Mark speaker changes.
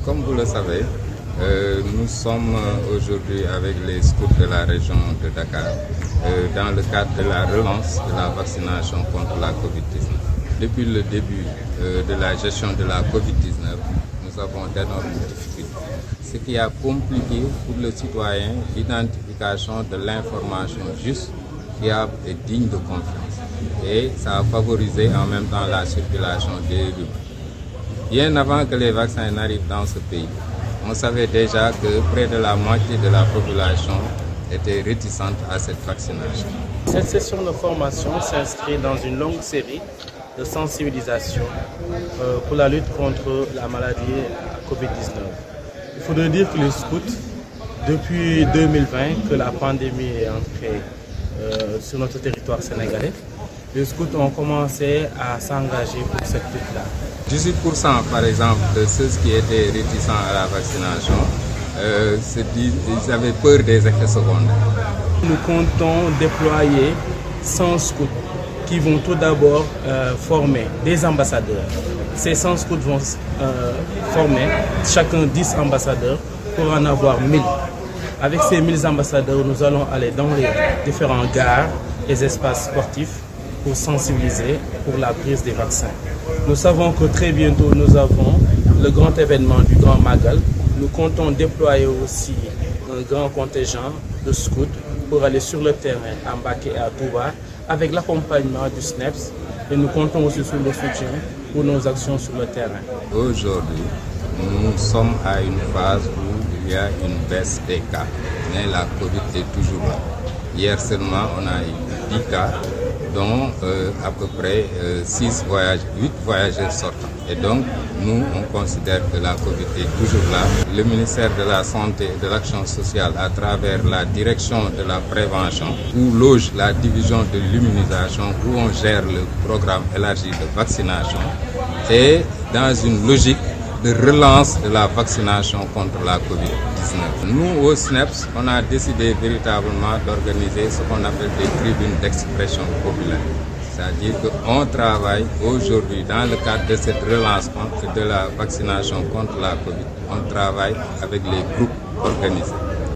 Speaker 1: Comme vous le savez, nous sommes aujourd'hui avec les scouts de la région de Dakar dans le cadre de la relance de la vaccination contre la Covid-19. Depuis le début de la gestion de la Covid-19, nous avons d'énormes difficultés, ce qui a compliqué pour le citoyen l'identification de l'information juste, fiable et digne de confiance. Et ça a favorisé en même temps la circulation des rumeurs. Bien avant que les vaccins n'arrivent dans ce pays, on savait déjà que près de la moitié de la population était réticente à cette vaccination.
Speaker 2: Cette session de formation s'inscrit dans une longue série de sensibilisation pour la lutte contre la maladie Covid-19. Il faudrait dire que les scouts, depuis 2020, que la pandémie est entrée sur notre territoire sénégalais, les scouts ont commencé à s'engager pour cette lutte-là.
Speaker 1: 18% par exemple de ceux qui étaient réticents à la vaccination ils avaient peur des effets secondaires.
Speaker 2: Nous comptons déployer 100 scouts qui vont tout d'abord former des ambassadeurs. Ces 100 scouts vont former chacun 10 ambassadeurs pour en avoir 1000. Avec ces 1000 ambassadeurs, nous allons aller dans les différents gares, les espaces sportifs pour sensibiliser pour la prise des vaccins. Nous savons que très bientôt nous avons le grand événement du Grand Magal. Nous comptons déployer aussi un grand contingent de scouts pour aller sur le terrain à Mbacké et à Touba avec l'accompagnement du SNEPS et nous comptons aussi sur le soutien pour nos actions sur le terrain.
Speaker 1: Aujourd'hui, nous sommes à une phase où il y a une baisse des cas, mais la Covid est toujours là. Hier seulement, on a eu 10 cas, dont à peu près 8 voyageurs sortants. Et donc, nous, on considère que la Covid est toujours là. Le ministère de la Santé et de l'Action sociale, à travers la direction de la prévention, où loge la division de l'immunisation, où on gère le programme élargi de vaccination, et dans une logique de relance de la vaccination contre la Covid-19. Nous, au SNEPS, on a décidé véritablement d'organiser ce qu'on appelle des tribunes d'expression populaire. C'est-à-dire qu'on travaille aujourd'hui dans le cadre de cette relance de la vaccination contre la Covid. On travaille avec les groupes organisés.